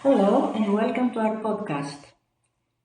Hello and welcome to our podcast.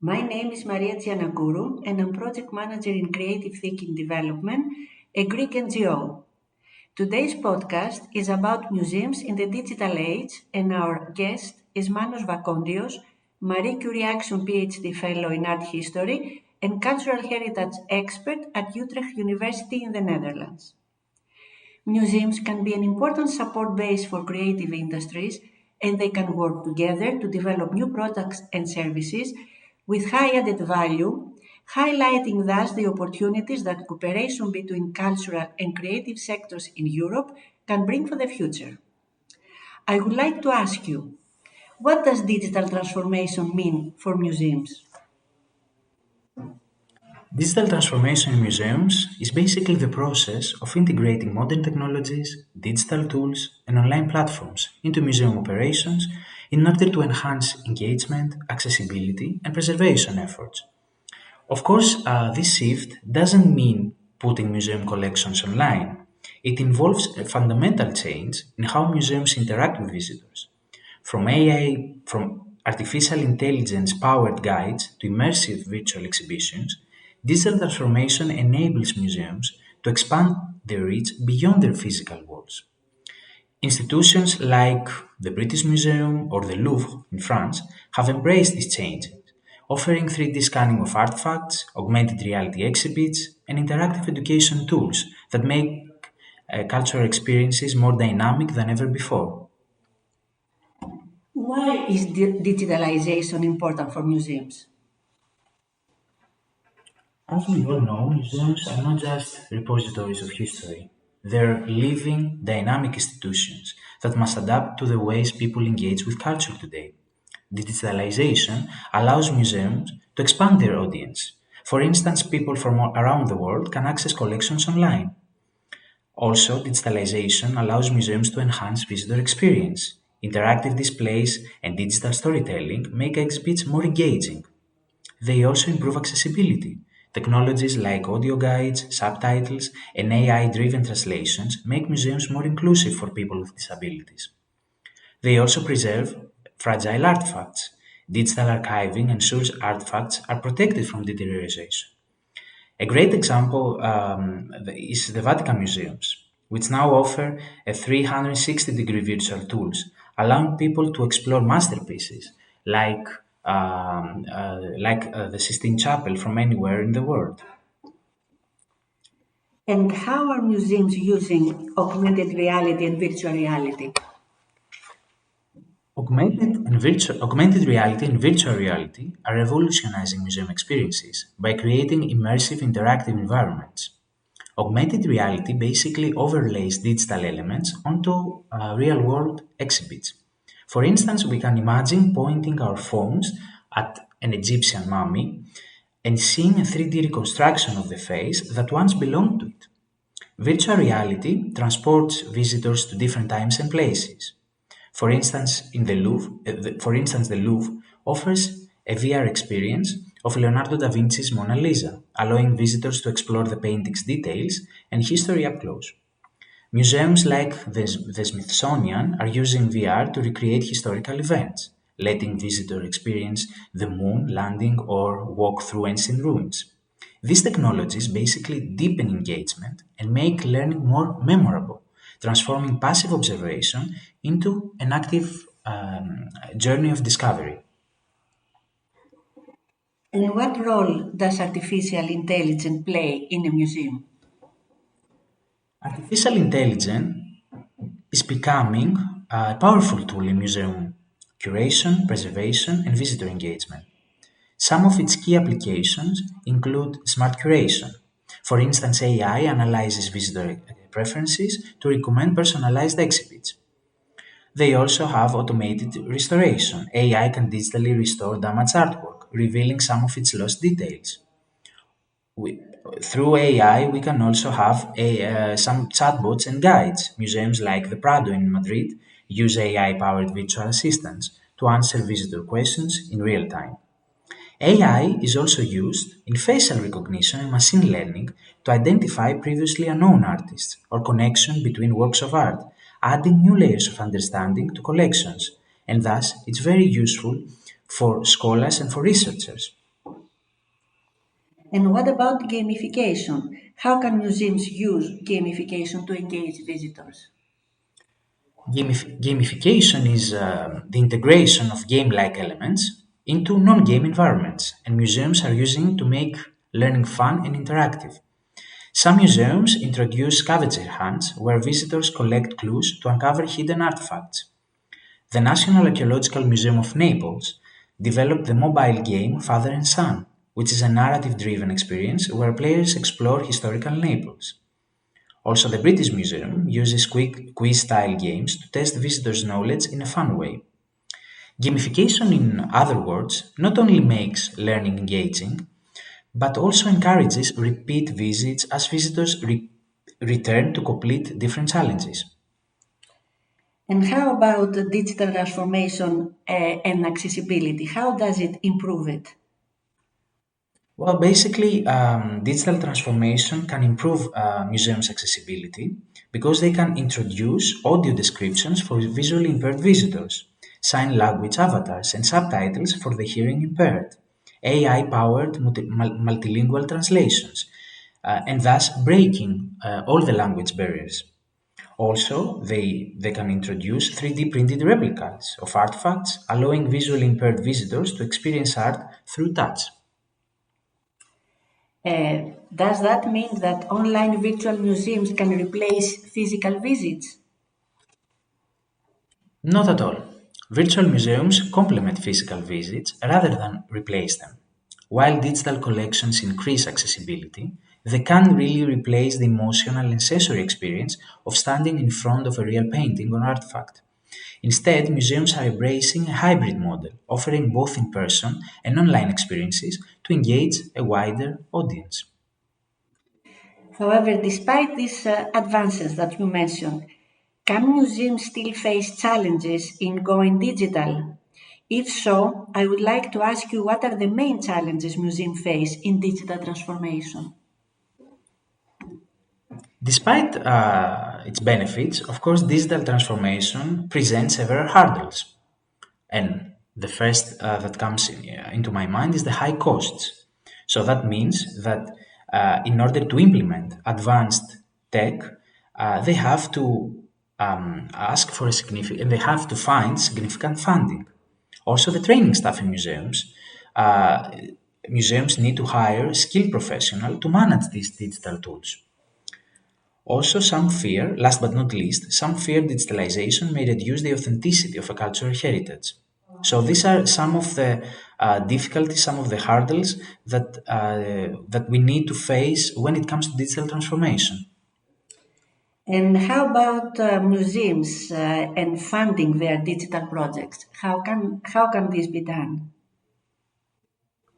My name is Giannacourou and I'm project manager in Creative Thinking Development, a Greek NGO. Today's podcast is about museums in the digital age and our guest is Manos Vakondios, Marie Curie Action PhD Fellow in Art History and Cultural Heritage Expert at Utrecht University in the Netherlands. Museums can be an important support base for creative industries, and they can work together to develop new products and services with high added value, highlighting thus the opportunities that cooperation between cultural and creative sectors in Europe can bring for the future. I would like to ask you, what does digital transformation mean for museums? Digital transformation in museums is basically the process of integrating modern technologies, digital tools, and online platforms into museum operations in order to enhance engagement, accessibility, and preservation efforts. Of course, this shift doesn't mean putting museum collections online. It involves a fundamental change in how museums interact with visitors. From artificial intelligence powered guides to immersive virtual exhibitions, digital transformation enables museums to expand their reach beyond their physical walls. Institutions like the British Museum or the Louvre in France have embraced these changes, offering 3D scanning of artifacts, augmented reality exhibits, and interactive education tools that make cultural experiences more dynamic than ever before. Why is digitalization important for museums? As we all know, museums are not just repositories of history. They're living, dynamic institutions that must adapt to the ways people engage with culture today. Digitalization allows museums to expand their audience. For instance, people from around the world can access collections online. Also, digitalization allows museums to enhance visitor experience. Interactive displays and digital storytelling make exhibits more engaging. They also improve accessibility. Technologies like audio guides, subtitles, and AI driven translations make museums more inclusive for people with disabilities. They also preserve fragile artifacts. Digital archiving ensures artifacts are protected from deterioration. A great example is the Vatican Museums, which now offer a 360-degree virtual tools, allowing people to explore masterpieces like the Sistine Chapel from anywhere in the world. And how are museums using augmented reality and virtual reality? Augmented reality and virtual reality are revolutionizing museum experiences by creating immersive interactive environments. Augmented reality basically overlays digital elements onto real world exhibits. For instance, we can imagine pointing our phones at an Egyptian mummy and seeing a 3D reconstruction of the face that once belonged to it. Virtual reality transports visitors to different times and places. For instance, the Louvre offers a VR experience of Leonardo da Vinci's Mona Lisa, allowing visitors to explore the painting's details and history up close. Museums like the Smithsonian are using VR to recreate historical events, letting visitors experience the moon landing or walk through ancient ruins. These technologies basically deepen engagement and make learning more memorable, transforming passive observation into an active journey of discovery. And what role does artificial intelligence play in a museum? Artificial intelligence is becoming a powerful tool in museum curation, preservation, and visitor engagement. Some of its key applications include smart curation. For instance, AI analyzes visitor preferences to recommend personalized exhibits. They also have automated restoration. AI can digitally restore damaged artwork, revealing some of its lost details. We, Through AI, we can also have some chatbots and guides. Museums like the Prado in Madrid use AI-powered virtual assistants to answer visitor questions in real time. AI is also used in facial recognition and machine learning to identify previously unknown artists or connection between works of art, adding new layers of understanding to collections. and thus it's very useful for scholars and for researchers. And what about gamification? How can museums use gamification to engage visitors? Gamification is the integration of game-like elements into non-game environments, and museums are using it to make learning fun and interactive. Some museums introduce scavenger hunts where visitors collect clues to uncover hidden artifacts. The National Archaeological Museum of Naples developed the mobile game Father and Son, which is a narrative-driven experience where players explore historical Naples. Also, the British Museum uses quick quiz-style games to test visitors' knowledge in a fun way. Gamification, in other words, not only makes learning engaging, but also encourages repeat visits as visitors return to complete different challenges. And how about the digital transformation and accessibility? How does it improve it? Well, basically, digital transformation can improve museums' accessibility because they can introduce audio descriptions for visually impaired visitors, sign language avatars, and subtitles for the hearing impaired, AI powered multilingual translations, and thus breaking all the language barriers. Also, they can introduce 3D printed replicas of artifacts, allowing visually impaired visitors to experience art through touch. Does that mean that online virtual museums can replace physical visits? Not at all. Virtual museums complement physical visits rather than replace them. While digital collections increase accessibility, they can't really replace the emotional and sensory experience of standing in front of a real painting or artifact. Instead, museums are embracing a hybrid model, offering both in person and online experiences to engage a wider audience. However, despite these advances that you mentioned, can museums still face challenges in going digital? If so, I would like to ask you what are the main challenges museums face in digital transformation? Despite its benefits, of course, digital transformation presents several hurdles. And the first that comes into my mind is the high costs. So that means that in order to implement advanced tech, they have to ask for a significant, they have to find significant funding. Also, the training staff in uh, museums need to hire skilled professionals to manage these digital tools. Also, last but not least, some fear digitalization may reduce the authenticity of a cultural heritage. So these are some of the difficulties, some of the hurdles that we need to face when it comes to digital transformation. And how about museums and funding their digital projects? How can this be done?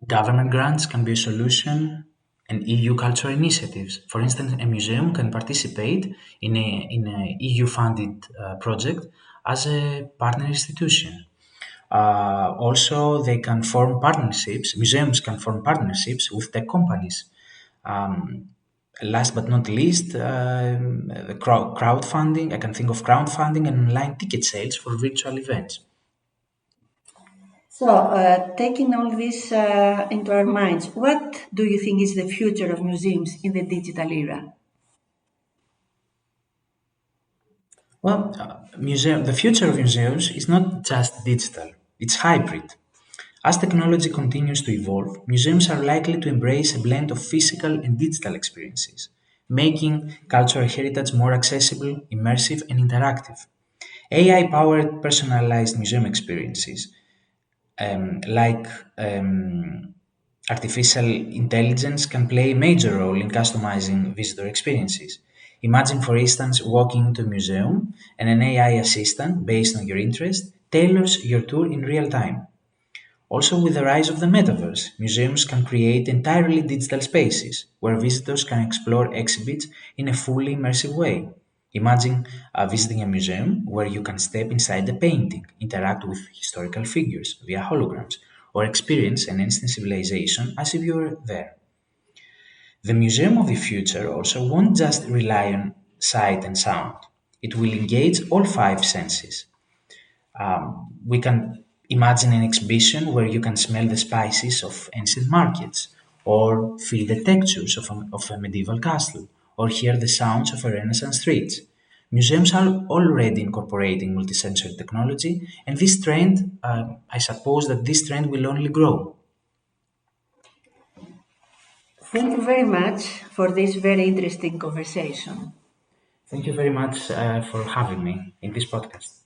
Government grants can be a solution, and EU cultural initiatives. For instance, a museum can participate in a EU-funded project as a partner institution. Also, they can form partnerships. Museums can form partnerships with tech companies. Um, Last but not least, the crowdfunding. I can think of crowdfunding and online ticket sales for virtual events. So, taking all this into our minds, what do you think is the future of museums in the digital era? Well, the future of museums is not just digital; it's hybrid. As technology continues to evolve, museums are likely to embrace a blend of physical and digital experiences, making cultural heritage more accessible, immersive, and interactive. AI powered personalized museum experiences like artificial intelligence can play a major role in customizing visitor experiences. Imagine, for instance, walking into a museum and an AI assistant, based on your interest, tailors your tour in real time. Also, with the rise of the metaverse, museums can create entirely digital spaces where visitors can explore exhibits in a fully immersive way. Imagine visiting a museum where you can step inside a painting, interact with historical figures via holograms, or experience an ancient civilization as if you were there. The museum of the future also won't just rely on sight and sound, it will engage all five senses. We can imagine an exhibition where you can smell the spices of ancient markets, or feel the textures of a medieval castle, or hear the sounds of a Renaissance street. Museums are already incorporating multisensory technology, and this trend, I suppose that this trend will only grow. Thank you very much for this very interesting conversation. Thank you very much for having me in this podcast.